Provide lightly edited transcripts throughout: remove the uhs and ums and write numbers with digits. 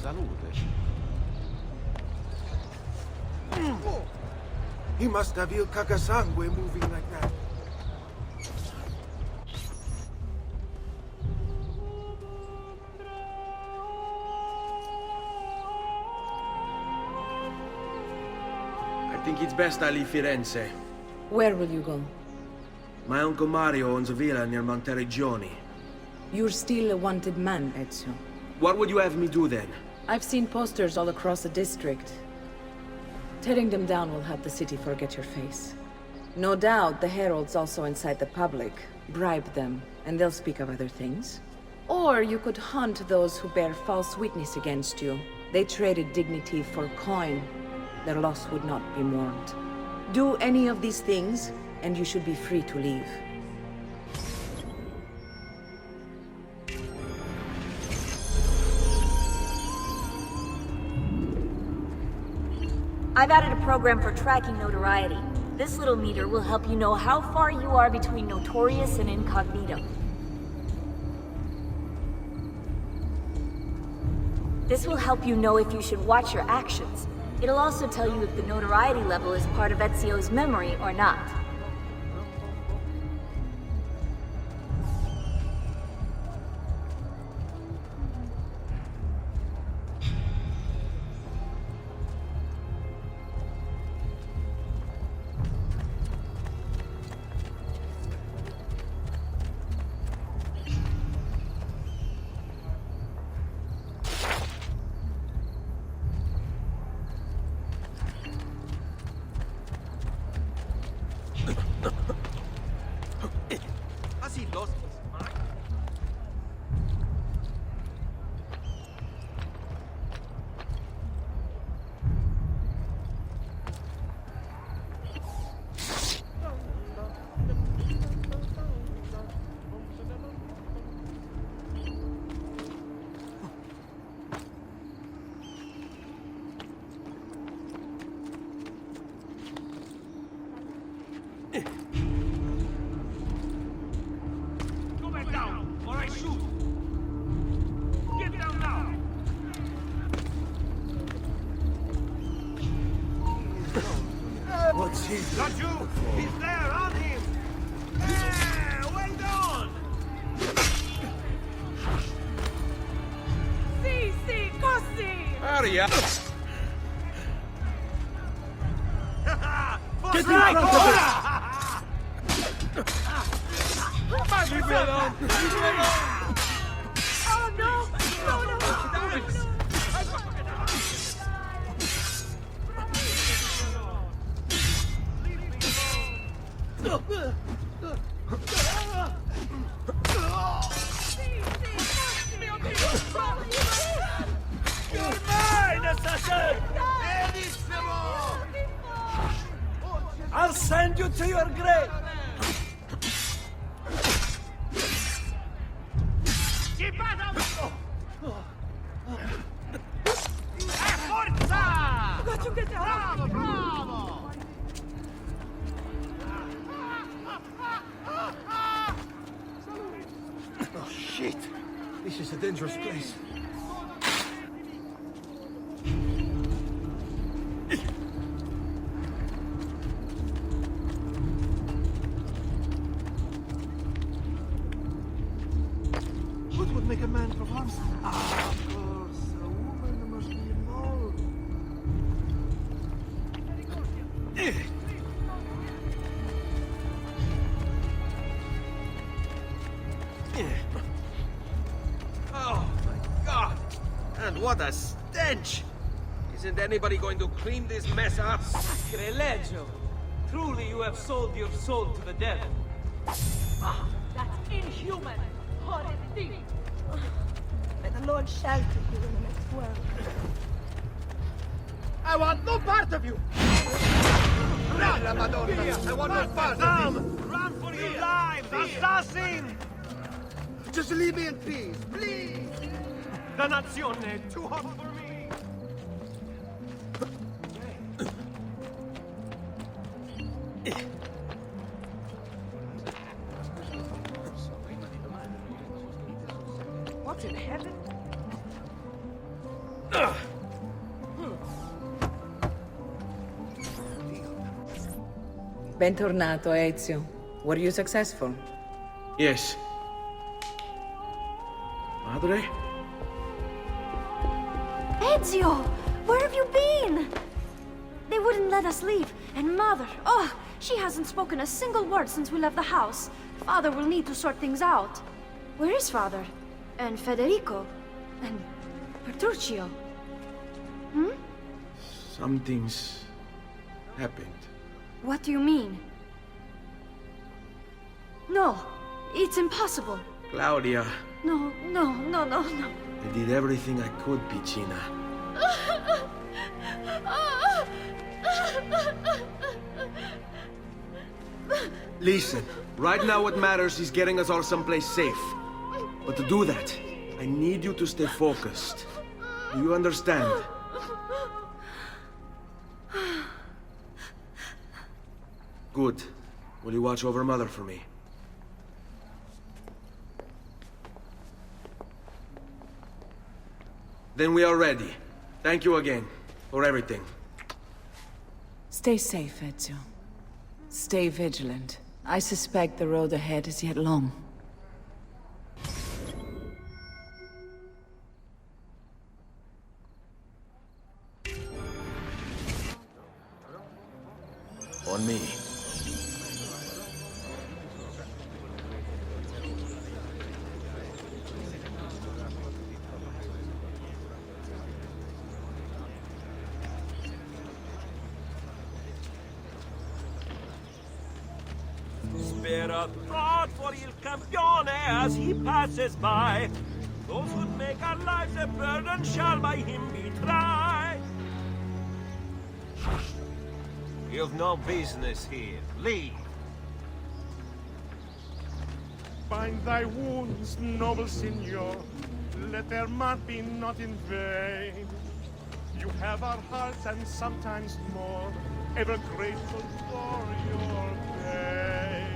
Salute. He must have Il Cacasangue moving like that. I think it's best I leave Firenze. Where will you go? My uncle Mario owns a villa near Monteriggioni. You're still a wanted man, Ezio. What would you have me do then? I've seen posters all across the district. Tearing them down will help the city forget your face. No doubt the heralds also incite the public. Bribe them, and they'll speak of other things. Or you could hunt those who bear false witness against you. They traded dignity for coin. Their loss would not be mourned. Do any of these things, and you should be free to leave. I've added a program for tracking notoriety. This little meter will help you know how far you are between notorious and incognito. This will help you know if you should watch your actions. It'll also tell you if the notoriety level is part of Ezio's memory or not. Go back down, or I shoot! Get down now! What's he doing? Not you! He's there, on him! Yeah, well done! Si, così! Hurry up! Get right! Leave me alone! Leave me alone! Oh no! No! You're mine, assassin! Benissimo! I'll send you to your grave! Keep out of forza! Bravo, bravo! Oh, shit. This is a dangerous place. What would make a man perform? Ah, of course. A woman must be involved. Oh my god! And what a stench! Isn't anybody going to clean this mess up? Sacrilegio! Truly you have sold your soul to the devil. That's inhuman! Horrid thing! May the Lord shelter you in the next world. I want no part of you! Run, la Madonna! I want no part of you! Run for your lives, assassin! Just leave me in peace, please. Dannazione, too hot for me! What in heaven? Bentornato, Ezio. Were you successful? Yes. Madre? Ezio! Where have you been? They wouldn't let us leave. And Mother, oh, she hasn't spoken a single word since we left the house. Father will need to sort things out. Where is Father? And Federico? And Petruccio? Hmm? Something's happened. What do you mean? No, it's impossible. Claudia, No. I did everything I could, Piccina. Listen, right now what matters is getting us all someplace safe. But to do that, I need you to stay focused. Do you understand? Good. Will you watch over Mother for me? Then we are ready. Thank you again for everything. Stay safe, Ezio. Stay vigilant. I suspect the road ahead is yet long. On me. Spare a thought for Il Campione as he passes by. Those who make our lives a burden shall by him be tried. You've no business here. Leave. Bind thy wounds, noble signor. Let their mark be not in vain. You have our hearts and sometimes more, ever grateful for your pain.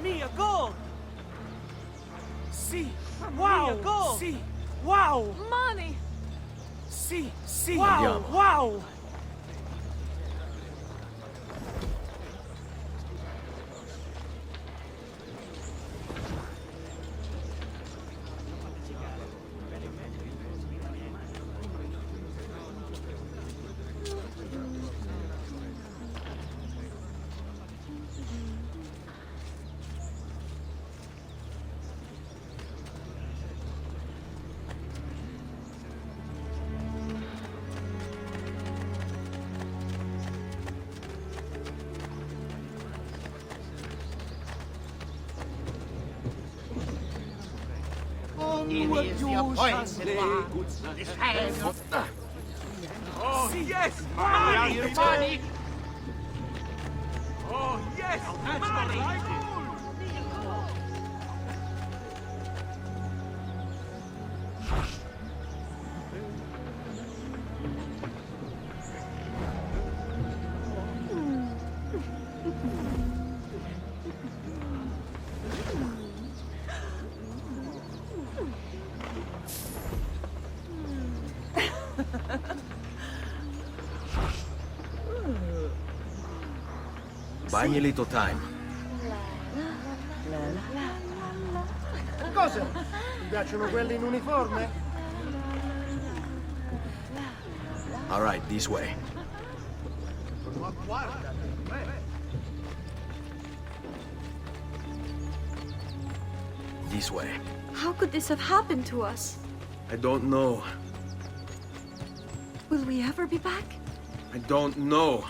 Mia, gold! See! Wow! Gold! See! Wow! Money! See! Wow! Wow! It is the appointed one. This hand. Oh, yes! Money! Money! Oh, yes! Money! Buy me a little time. Cosa? Ti piacciono quelli in uniforme? All right, this way. This way. How could this have happened to us? I don't know. Will we ever be back? I don't know.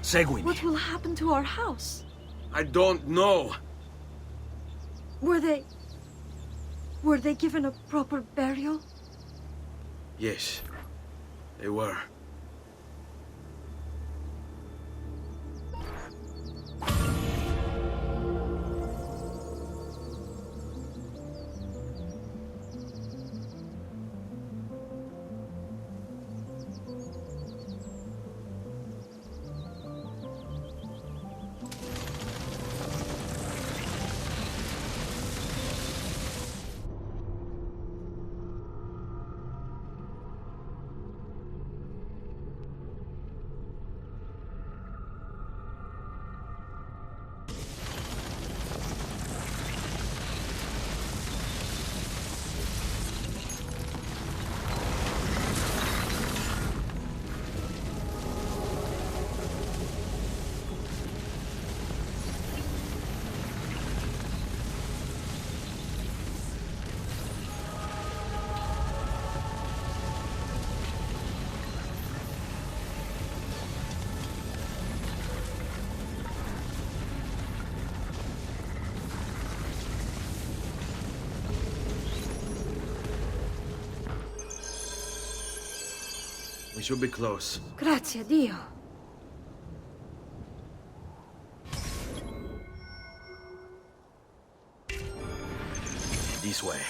Seguimi. What will happen to our house? I don't know. Were they given a proper burial? Yes, they were. We should be close. Grazie a Dio. This way.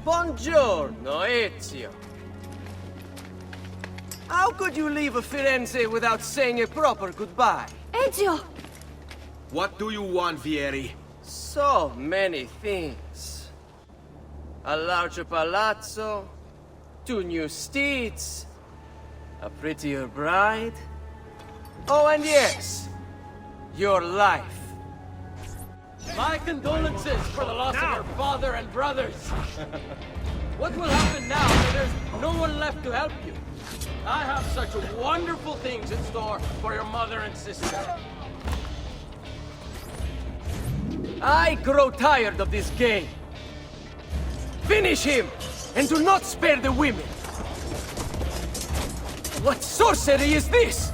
Buongiorno, Ezio. How could you leave a Firenze without saying a proper goodbye? Ezio! What do you want, Vieri? So many things. A larger palazzo, 2 new steeds, a prettier bride. Oh, and yes, your life. My condolences for the loss of your father and brothers. What will happen now when there's no one left to help you? I have such wonderful things in store for your mother and sister. I grow tired of this game. Finish him, and do not spare the women. What sorcery is this?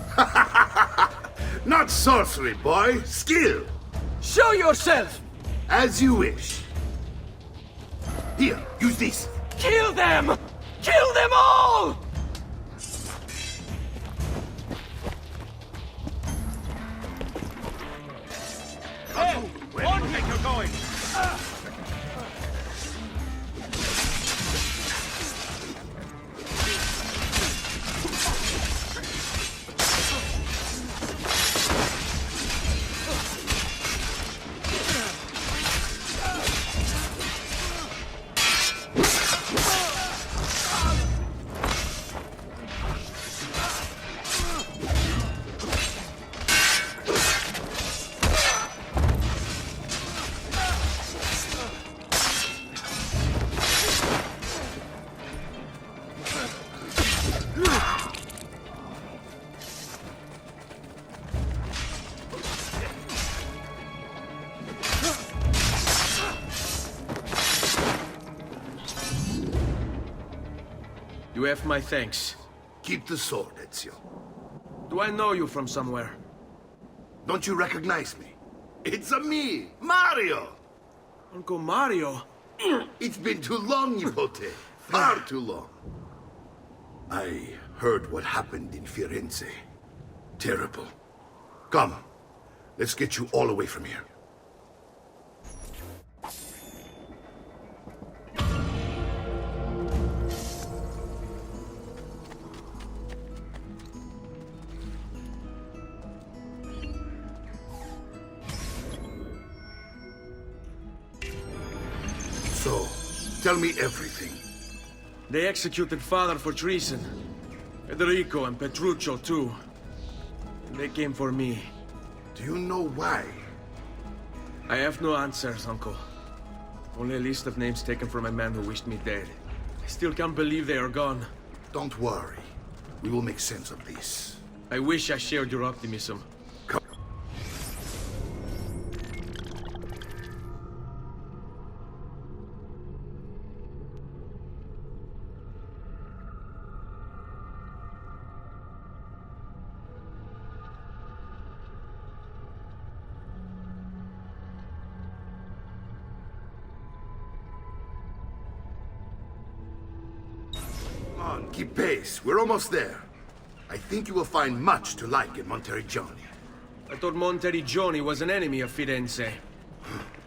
Not sorcery, boy. Skill. Show yourself! As you wish. Here, use this. Kill them! Kill them all! Where do you think you're going? You have my thanks. Keep the sword, Ezio. Do I know you from somewhere? Don't you recognize me? It's a me, Mario! Uncle Mario? It's been too long, Nipote. Far too long. I heard what happened in Firenze. Terrible. Come, let's get you all away from here. So, Tell me everything. They executed father for treason. Federico and Petruccio too. And they came for me. Do you know why? I have no answers, Uncle. Only a list of names taken from a man who wished me dead. I still can't believe they are gone. Don't worry. We will make sense of this. I wish I shared your optimism. Come. Come on, keep pace. We're almost there. I think you will find much to like in Monteriggioni. I thought Monteriggioni was an enemy of Firenze.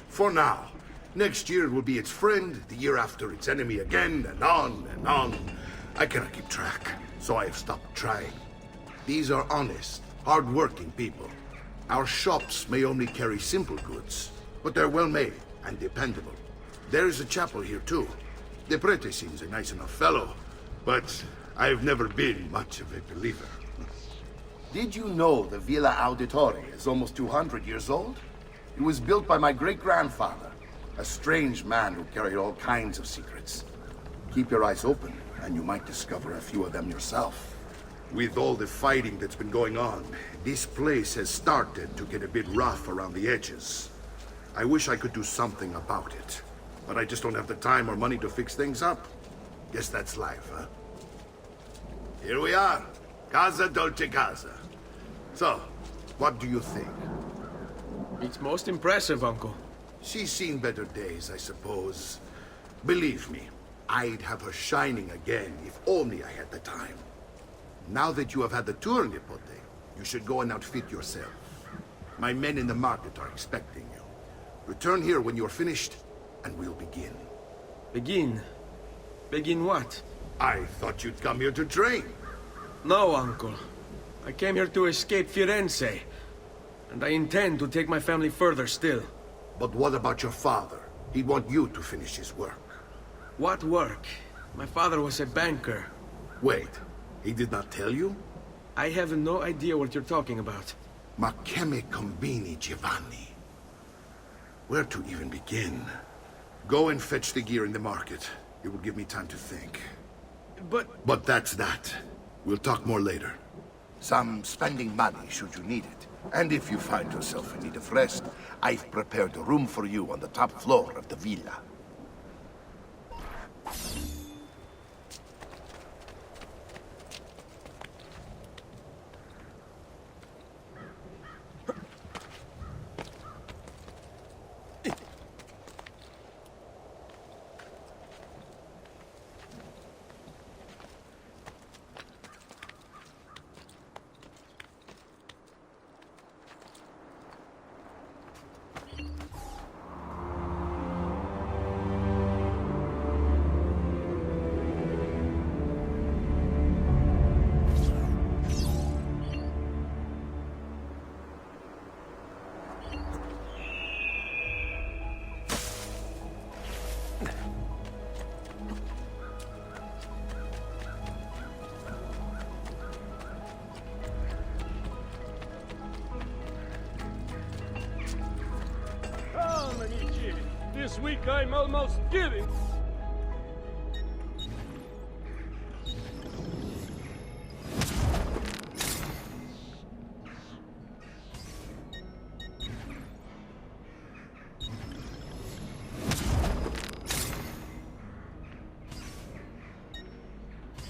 For now. Next year it will be its friend, the year after its enemy again, and on and on. I cannot keep track, so I have stopped trying. These are honest, hard-working people. Our shops may only carry simple goods, but they're well-made and dependable. There is a chapel here, too. The prete seems a nice enough fellow, but I've never been much of a believer. Did you know the Villa Auditore is almost 200 years old? It was built by my great-grandfather, a strange man who carried all kinds of secrets. Keep your eyes open, and you might discover a few of them yourself. With all the fighting that's been going on, this place has started to get a bit rough around the edges. I wish I could do something about it, but I just don't have the time or money to fix things up. Guess that's life, huh? Here we are. Casa Dolce Casa. So, what do you think? It's most impressive, Uncle. She's seen better days, I suppose. Believe me, I'd have her shining again if only I had the time. Now that you have had the tour, Nipote, you should go and outfit yourself. My men in the market are expecting you. Return here when you're finished, and we'll begin. Begin? Begin what? I thought you'd come here to train. No, Uncle. I came here to escape Firenze. And I intend to take my family further still. But what about your father? He'd want you to finish his work. What work? My father was a banker. Wait, he did not tell you? I have no idea what you're talking about. Ma che me combini, Giovanni? Where to even begin? Go and fetch the gear in the market. It will give me time to think. But that's that. We'll talk more later. Some spending money should you need it. And if you find yourself in need of rest, I've prepared a room for you on the top floor of the villa. Come, amici. This week I'm almost giving.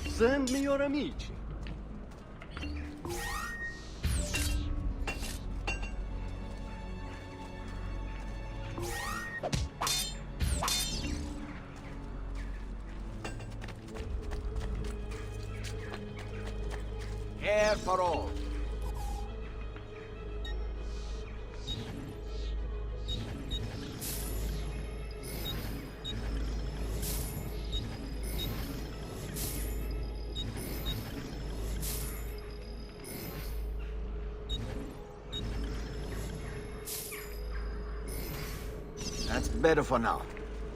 Send me your amici. Air for all. That's better for now.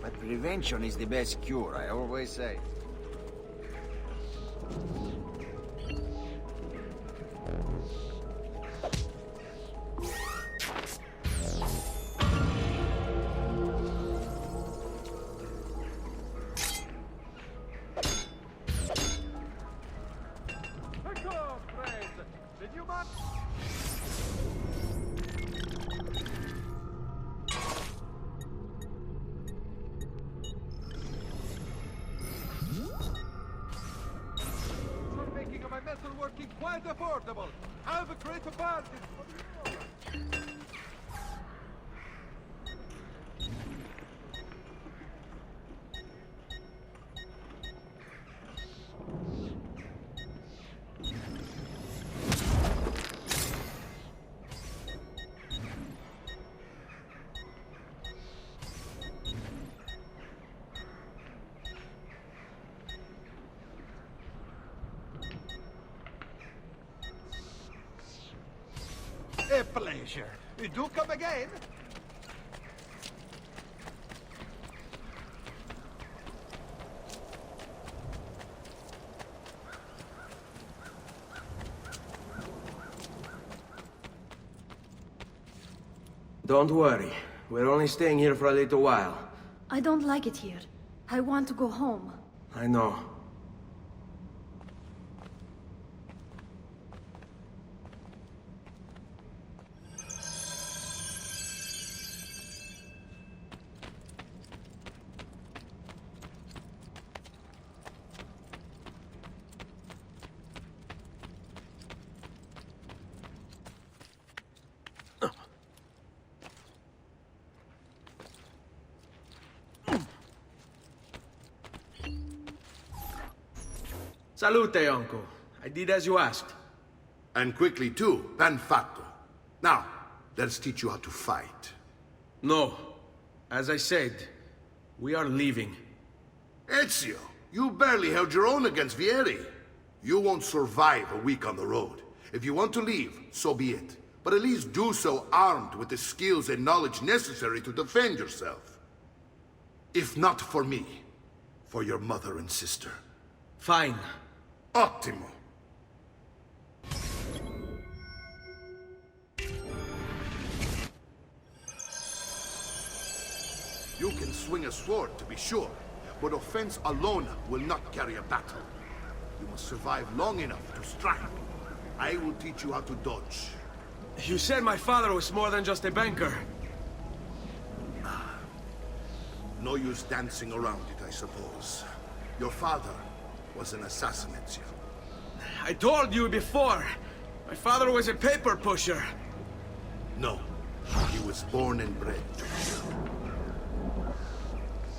But prevention is the best cure, I always say. Metalworking quite affordable. Have a great bargain for the A pleasure. Do come again. Don't worry. We're only staying here for a little while. I don't like it here. I want to go home. I know. Salute, uncle. I did as you asked. And quickly too, ben fatto. Now, let's teach you how to fight. No. As I said, we are leaving. Ezio, you barely held your own against Vieri. You won't survive a week on the road. If you want to leave, so be it. But at least do so armed with the skills and knowledge necessary to defend yourself. If not for me, for your mother and sister. Fine. Ottimo. You can swing a sword, to be sure, but offense alone will not carry a battle. You must survive long enough to strike. I will teach you how to dodge. You said my father was more than just a banker. No use dancing around it, I suppose. Your father was an assassin, Ezio. I told you before. My father was a paper pusher. No. He was born and bred to kill.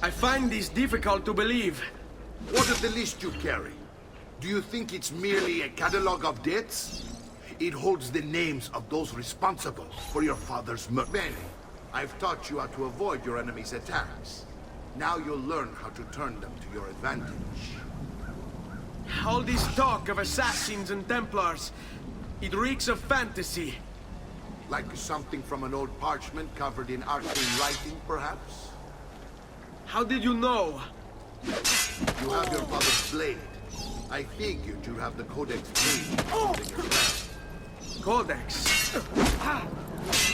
I find this difficult to believe. What is the list you carry? Do you think it's merely a catalog of debts? It holds the names of those responsible for your father's murder. Bene, I've taught you how to avoid your enemy's attacks. Now you'll learn how to turn them to your advantage. All this talk of assassins and Templars, it reeks of fantasy. Like something from an old parchment covered in arcane writing, perhaps? How did you know? You have your father's blade. I figured you'd have the Codex page in your bag. Codex?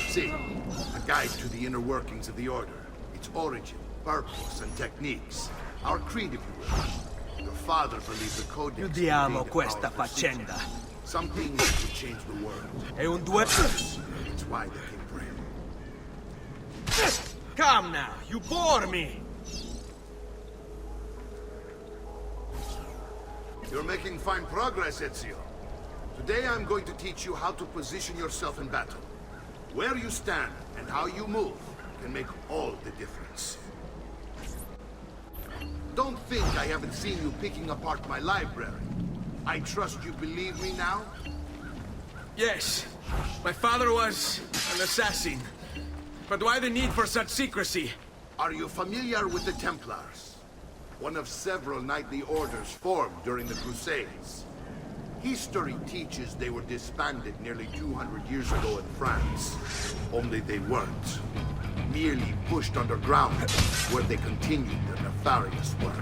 See, a guide to the inner workings of the Order. Its origin, purpose, and techniques. Our creed, if you will. Your father believed the Codex... Chiudiamo questa faccenda. Something that could change the world. È un duello. It's why they came for him. Come now, you bore me! You're making fine progress, Ezio. Today I'm going to teach you how to position yourself in battle. Where you stand and how you move can make all the difference. Don't think I haven't seen you picking apart my library. I trust you believe me now? Yes, my father was an assassin. But why the need for such secrecy? Are you familiar with the Templars? One of several knightly orders formed during the Crusades. History teaches they were disbanded nearly 200 years ago in France. Only they weren't. merely pushed underground, where they continued their nefarious work.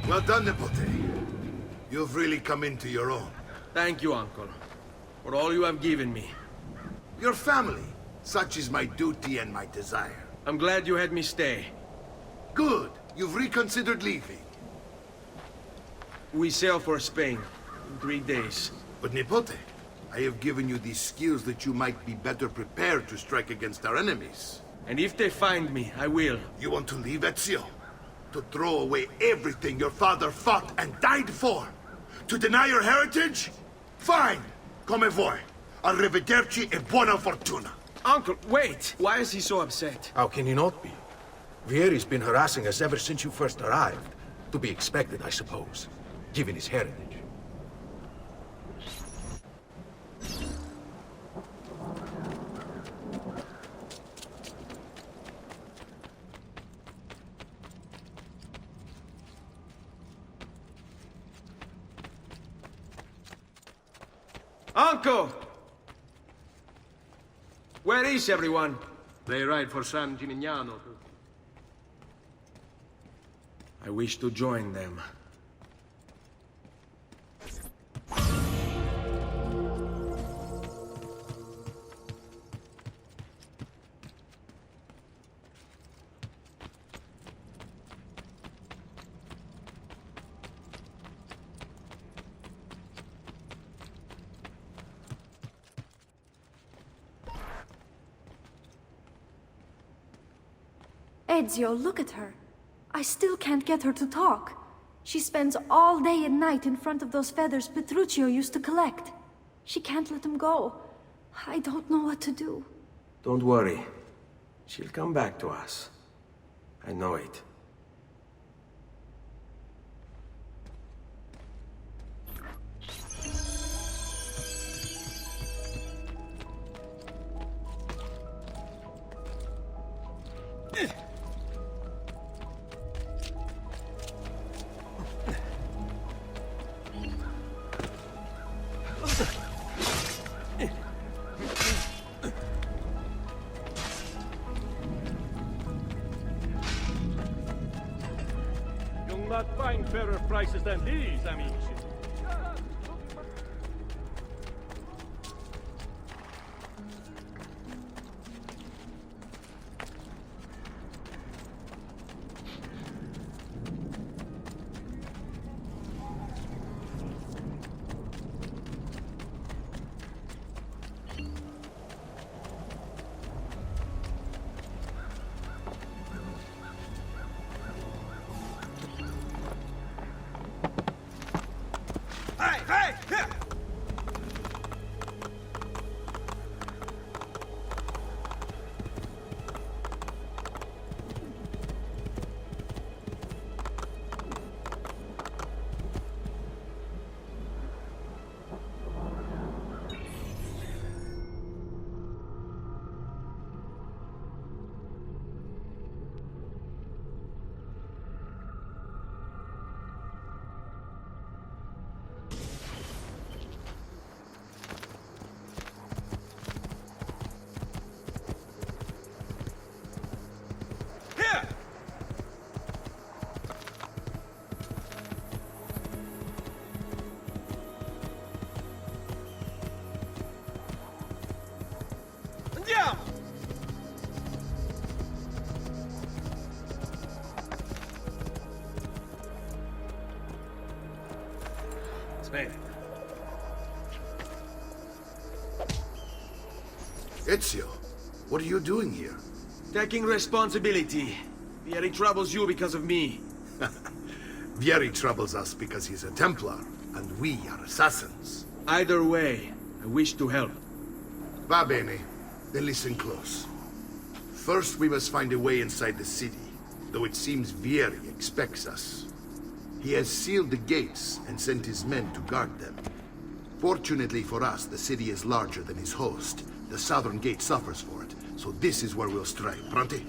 Well done, Nipote. You've really come into your own. Thank you, Uncle, for all you have given me. Your family. Such is my duty and my desire. I'm glad you had me stay. Good. You've reconsidered leaving. We sail for Spain in 3 days. But Nipote, I have given you these skills that you might be better prepared to strike against our enemies. And if they find me, I will. You want to leave Ezio? To throw away everything your father fought and died for? To deny your heritage? Fine! Come voi. Arrivederci e buona fortuna. Uncle, wait! Why is he so upset? How can he not be? Vieri's been harassing us ever since you first arrived. To be expected, I suppose, given his heritage. Uncle! Where is everyone? They ride for San Gimignano. I wish to join them. Ezio, look at her. I still can't get her to talk. She spends all day and night in front of those feathers Petruchio used to collect. She can't let them go. I don't know what to do. Don't worry. She'll come back to us. I know it. You'll not find fairer prices than these, amici. Ezio, what are you doing here? Taking responsibility. Vieri troubles you because of me. Vieri troubles us because he's a Templar, and we are assassins. Either way, I wish to help. Va bene. Then listen close. First, we must find a way inside the city, though it seems Vieri expects us. He has sealed the gates and sent his men to guard them. Fortunately for us, the city is larger than his host. The southern gate suffers for it, so this is where we'll strike. Pronti?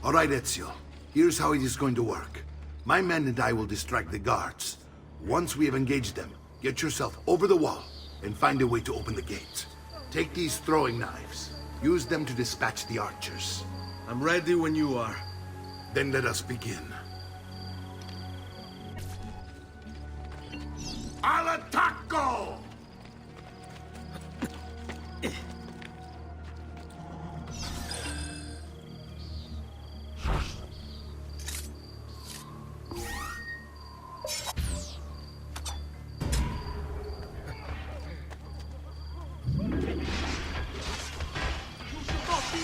All right, Ezio. Here's how it is going to work. My men and I will distract the guards. Once we have engaged them, get yourself over the wall and find a way to open the gate. Take these throwing knives. Use them to dispatch the archers. I'm ready when you are. Then let us begin. Al attacco!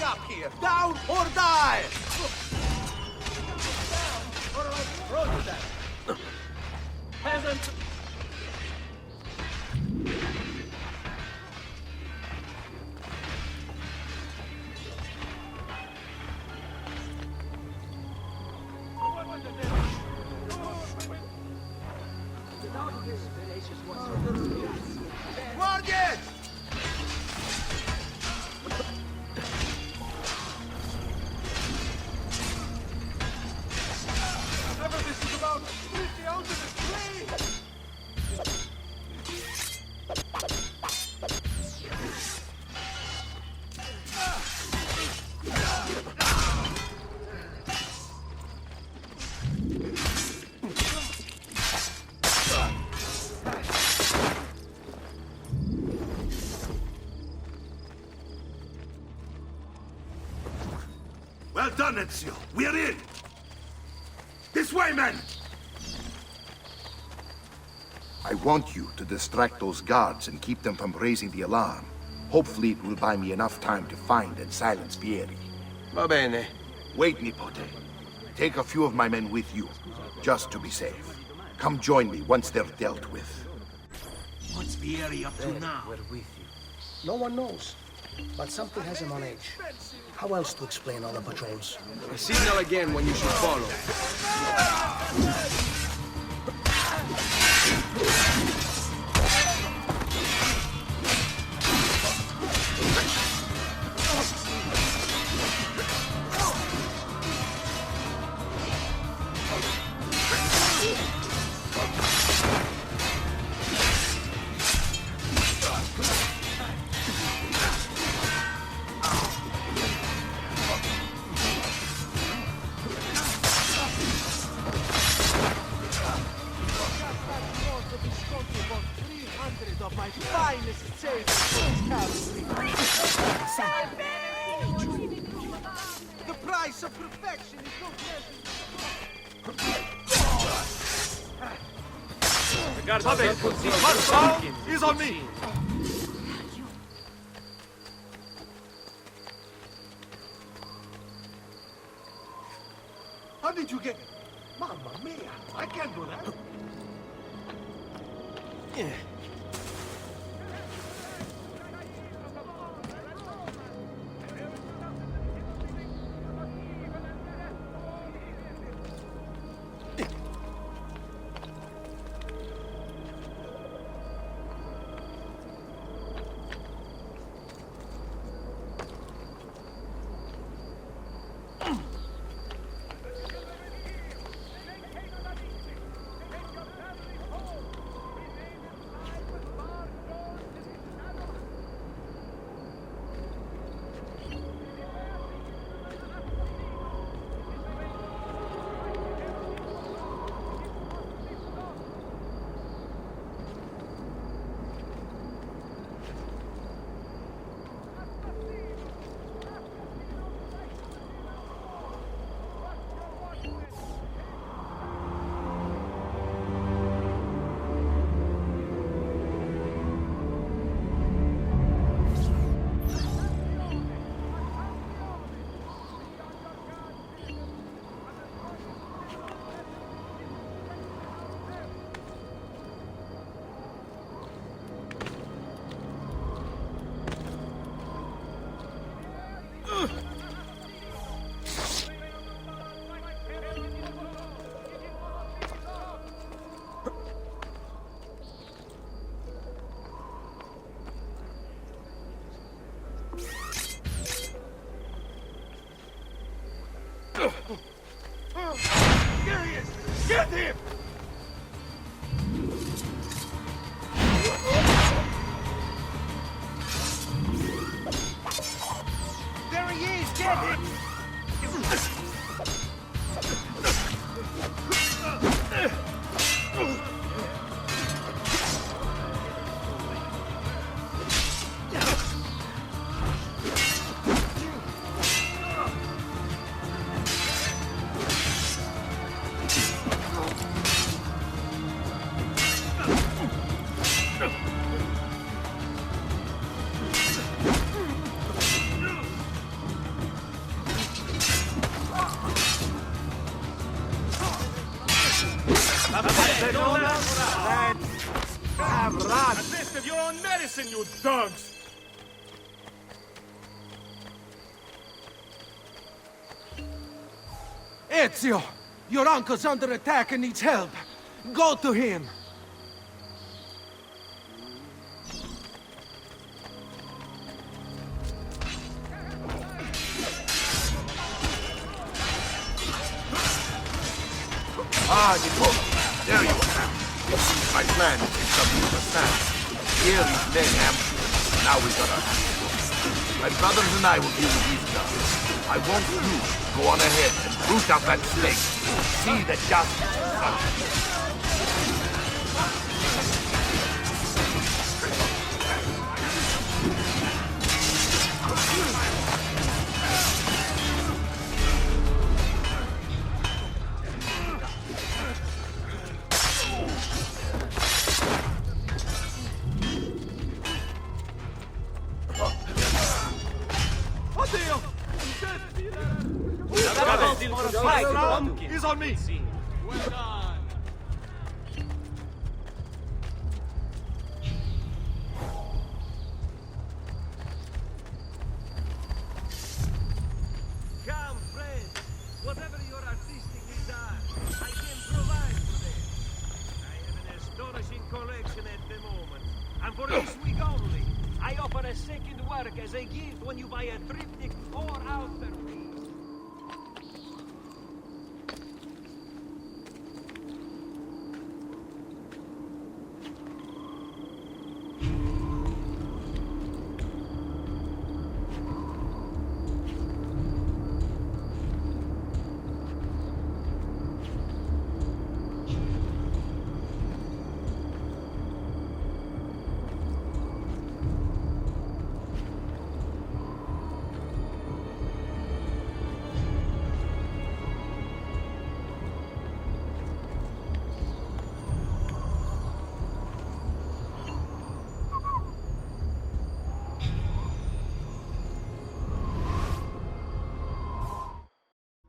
Up here! Down or die! Peasant! Guardians! Well done, Ezio. We're in! This way, men! I want you to distract those guards and keep them from raising the alarm. Hopefully it will buy me enough time to find and silence Vieri. Va bene. Wait, Nipote. Take a few of my men with you, just to be safe. Come join me once they're dealt with. What's Vieri up to now? We're with you. No one knows, but something has him on edge. How else to explain all the patrols? I signal again when you should follow. Of my finest savings. The price of perfection is no pleasure. Is on me! How did you get it? Mamma mia! I can't do that. him! There he is! Get him! A test of your own medicine, you dogs! Ezio! Your uncle's under attack and needs help. Go to him! Ah, Nicola, there you are. It seems my plan takes up to understand. Here is men ambushed. Now we gotta My brothers and I will deal with these guys. I want you to go on ahead and root out that snake. See that justice is done. He's on me! Well done. Come, friends. Whatever your artistic desire, I can provide today. I have an astonishing collection at the moment. And for this week only, I offer a second work as a gift when you buy a triptych or outerpiece.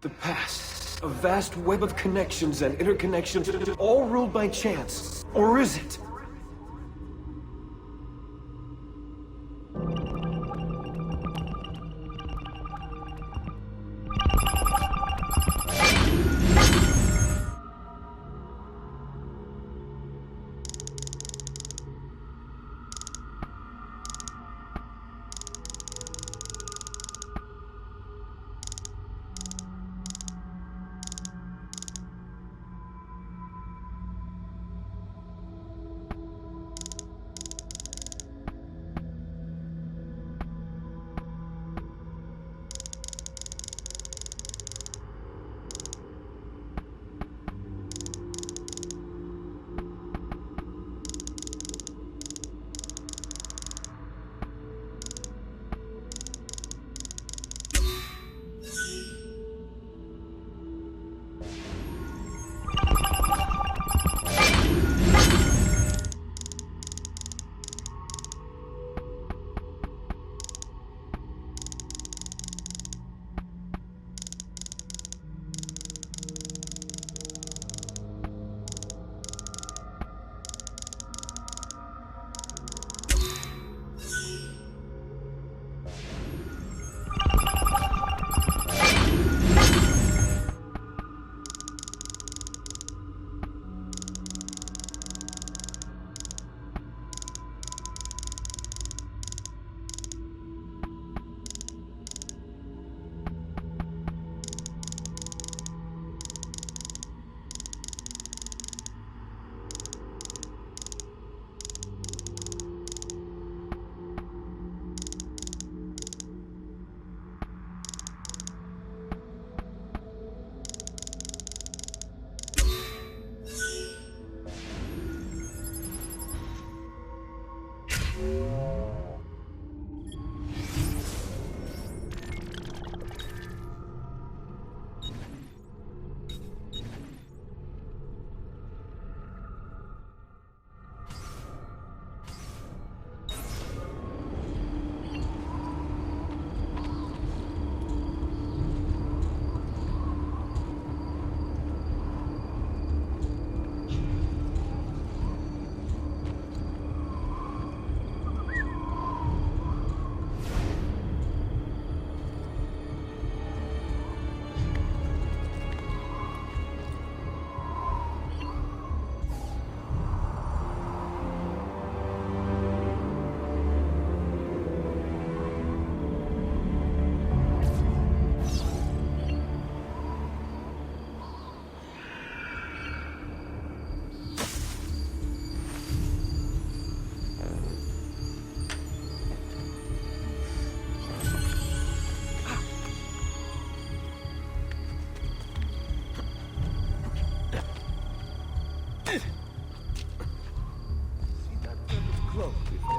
The past. A vast web of connections and interconnections, all ruled by chance. Or is it?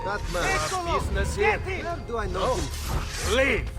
That man, business here. Where do I know him? Leave!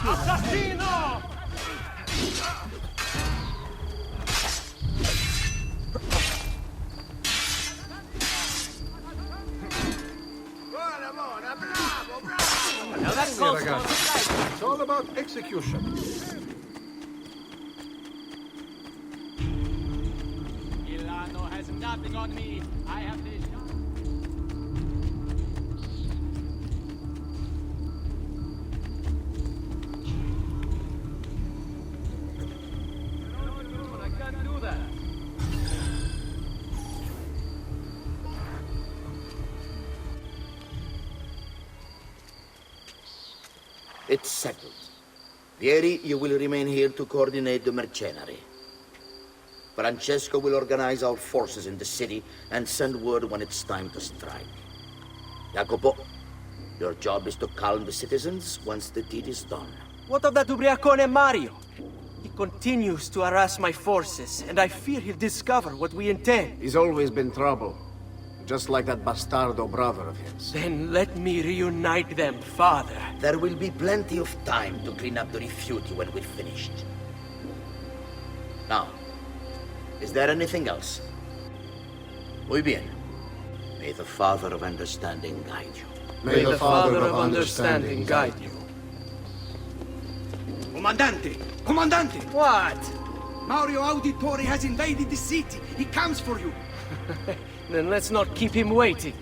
Assassino! Now that Hey, calls for ragazzi. It's all about execution. Milano has nothing on me. I have this shot. I can't do that. It's settled. Vieri, you will remain here to coordinate the mercenary. Francesco will organize our forces in the city and send word when it's time to strike. Jacopo, your job is to calm the citizens once the deed is done. What of that ubriacone Mario? He continues to harass my forces, and I fear he'll discover what we intend. He's always been trouble. Just like that bastardo brother of his. Then let me reunite them, father. There will be plenty of time to clean up the refuge when we're finished. Now, is there anything else? Muy bien. May the Father of Understanding guide you. May the Father of Understanding guide you. Comandante! Comandante! What? Mario Auditore has invaded the city. He comes for you. Then let's not keep him waiting.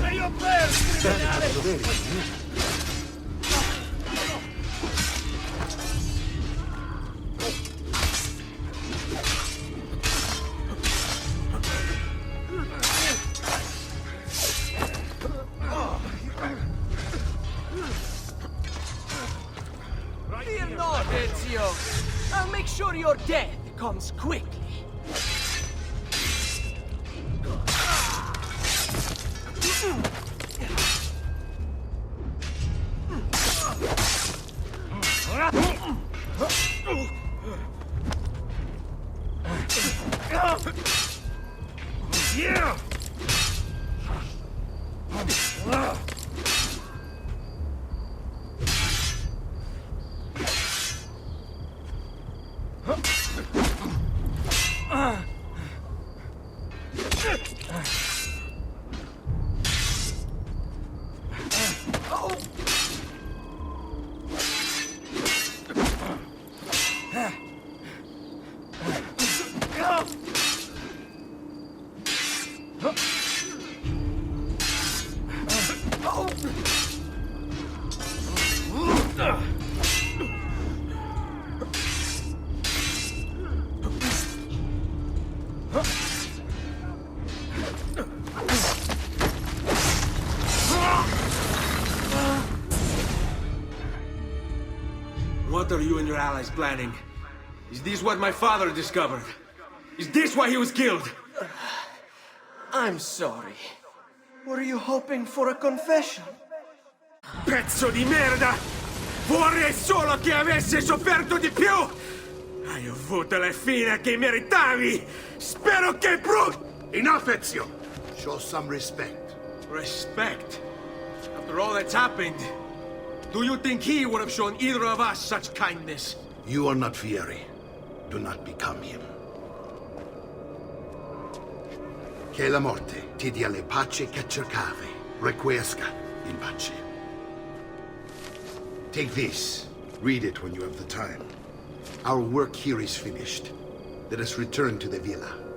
Stay up there, criminale! Fear not, Ezio. I'll make sure your death comes quickly. Yeah! What are you and your allies planning? Is this what my father discovered? Is this why he was killed? I'm sorry. Were you hoping for a confession? Pezzo di merda! Vorrei solo che avessi sofferto di più! Hai avuto la fine che meritavi! Spero che Enough, Ezio! Show some respect. Respect? After all that's happened, do you think he would have shown either of us such kindness? You are not Fieri. Do not become him. Che la morte ti dia le pace che cercavi. Requiesca in pace. Take this. Read it when you have the time. Our work here is finished. Let us return to the villa.